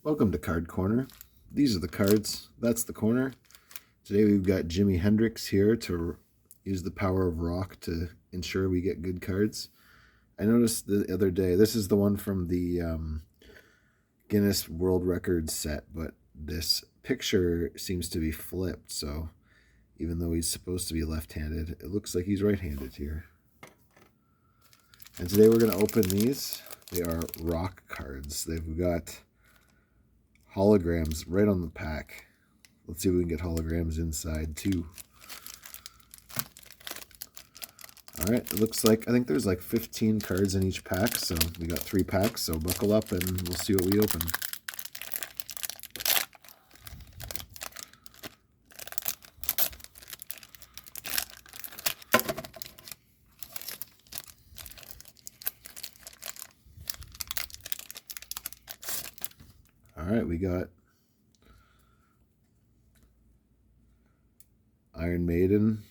Welcome to Card Corner. These are the cards. That's the corner. Today we've got Jimi Hendrix here to use the power of rock to ensure we get good cards. I noticed the other day, this is the one from the Guinness World Records set, but this picture seems to be flipped, so even though he's supposed to be left-handed, it looks like he's right-handed here. And today we're going to open these. They are rock cards. They've got holograms right on the pack. Let's see if we can get holograms inside too. All right, it looks like, I think there's like 15 cards in each pack, so we got 3 packs, so buckle up and we'll see what we open. All right, we got Iron Maiden,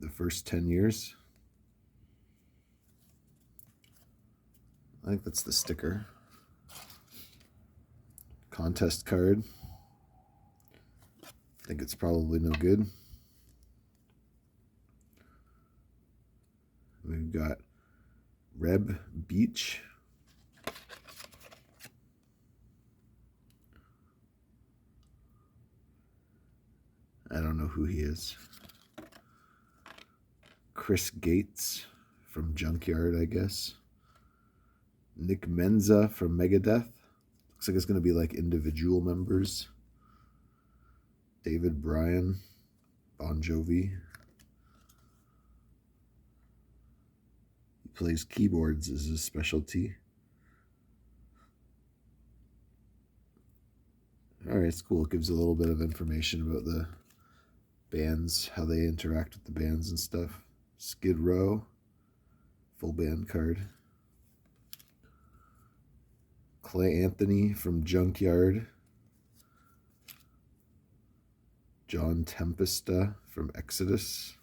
the first 10 years. I think that's the sticker. Contest card. I think it's probably no good. We've got Reb Beach. I don't know who he is. Chris Gates from Junkyard, I guess. Nick Menza from Megadeth. Looks like it's going to be like individual members. David Bryan, Bon Jovi. He plays keyboards as his specialty. All right, it's cool. It gives a little bit of information about the bands, how they interact with the bands and stuff. Skid Row, full band card. Clay Anthony from Junkyard. John Tempesta from Exodus.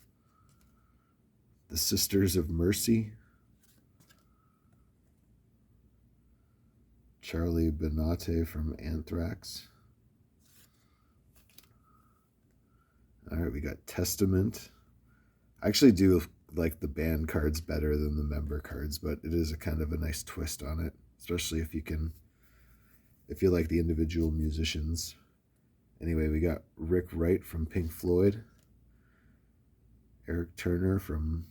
The Sisters of Mercy. Charlie Benante from Anthrax. All right, we got Testament. I actually do like the band cards better than the member cards, but it is a kind of a nice twist on it, especially if you like the individual musicians. Anyway, we got Rick Wright from Pink Floyd. Eric Turner from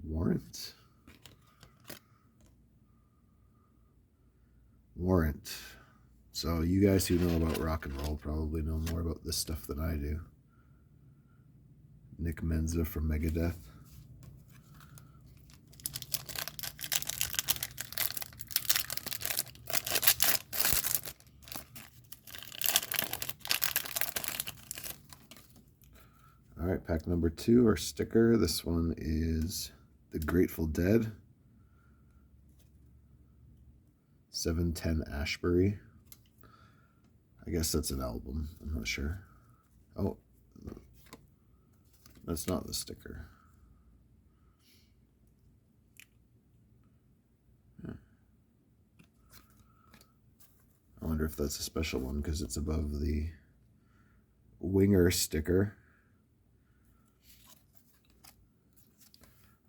Warrant. So you guys who know about rock and roll probably know more about this stuff than I do. Nick Menza from Megadeth. All right, pack number 2, our sticker. This one is The Grateful Dead. 710 Ashbury. I guess that's an album. I'm not sure. Oh, that's not the sticker. I wonder if that's a special one because it's above the Winger sticker.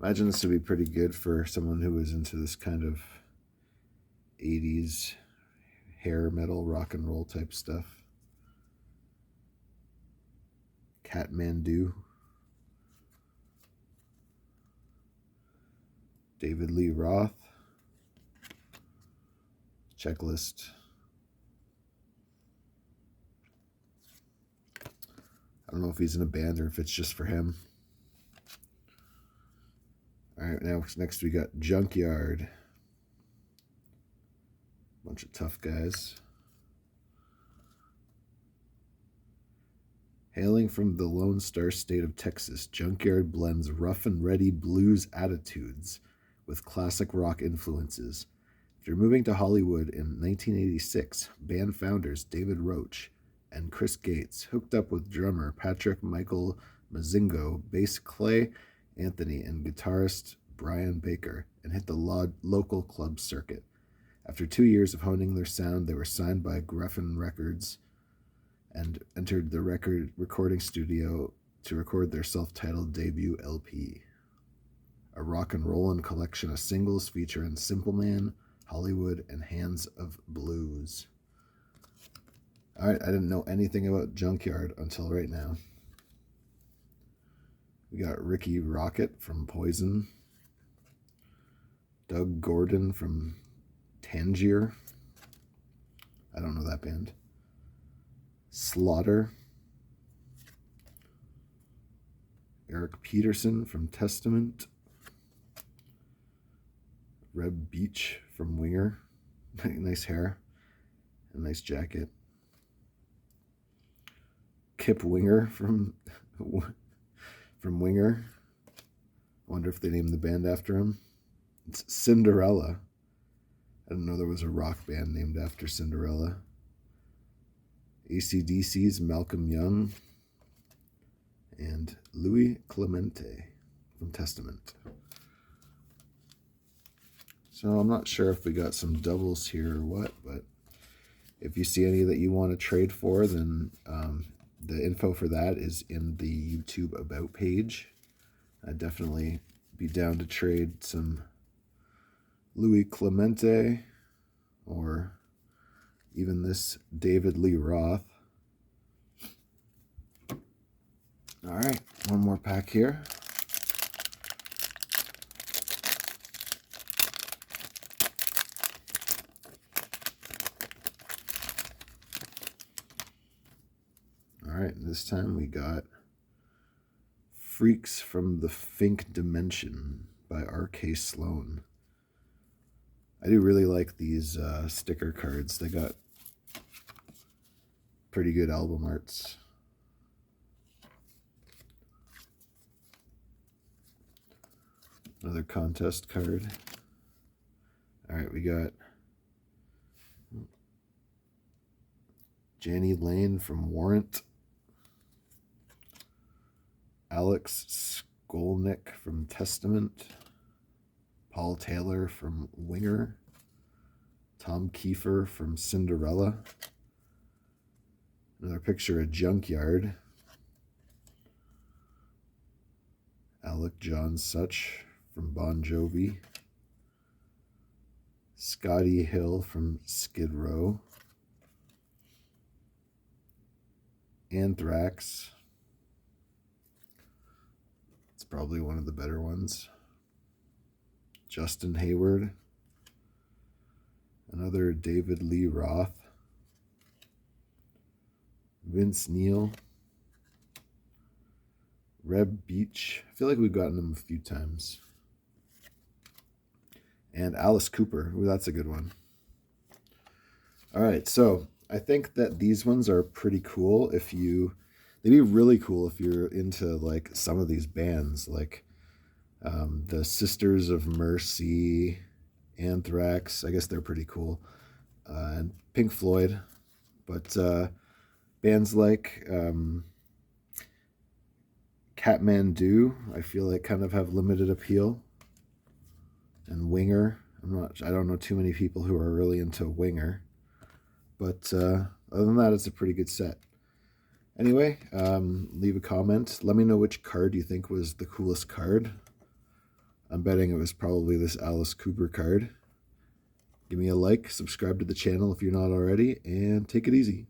Imagine this would be pretty good for someone who was into this kind of 80s hair metal, rock and roll type stuff. Kathmandu. David Lee Roth. Checklist. I don't know if he's in a band or if it's just for him. All right, now next we got Junkyard. Bunch of tough guys. Hailing from the Lone Star State of Texas, Junkyard blends rough and ready blues attitudes with classic rock influences. After moving to Hollywood in 1986, band founders David Roach and Chris Gates hooked up with drummer Patrick Michael Mazingo, bass Clay Anthony, and guitarist Brian Baker and hit the local club circuit. After 2 years of honing their sound, they were signed by Geffen Records and entered the recording studio to record their self-titled debut LP. A rock and rollin' collection of singles featuring Simple Man, Hollywood, and Hands of Blues. Alright, I didn't know anything about Junkyard until right now. We got Ricky Rocket from Poison. Doug Gordon from Tangier. I don't know that band. Slaughter. Eric Peterson from Testament. Reb Beach from Winger. Nice hair. A nice jacket. Kip Winger from Winger. I wonder if they named the band after him. It's Cinderella. I didn't know there was a rock band named after Cinderella. AC/DC's Malcolm Young. And Louis Clemente from Testament. So I'm not sure if we got some doubles here or what, but if you see any that you want to trade for, then the info for that is in the YouTube About page. I'd definitely be down to trade some Louis Clemente or even this David Lee Roth. All right, one more pack here. All right, this time we got Freaks from the Fink Dimension by R.K. Sloan. I do really like these sticker cards. They got pretty good album arts. Another contest card. All right, we got Jani Lane from Warrant. Alex Skolnick from Testament. Paul Taylor from Winger. Tom Kiefer from Cinderella. Another picture of Junkyard. Alec John Such from Bon Jovi. Scotty Hill from Skid Row. Anthrax. It's probably one of the better ones. Justin Hayward. Another David Lee Roth. Vince Neil. Reb Beach. I feel like we've gotten him a few times. And Alice Cooper. Ooh, that's a good one. All right, so I think that these ones are pretty cool if you... They'd be really cool if you're into like some of these bands, like the Sisters of Mercy, Anthrax. I guess they're pretty cool. And Pink Floyd. But bands like Kathmandu, I feel like kind of have limited appeal. And Winger. I don't know too many people who are really into Winger. But other than that, it's a pretty good set. Anyway, leave a comment. Let me know which card you think was the coolest card. I'm betting it was probably this Alice Cooper card. Give me a like, subscribe to the channel if you're not already, and take it easy.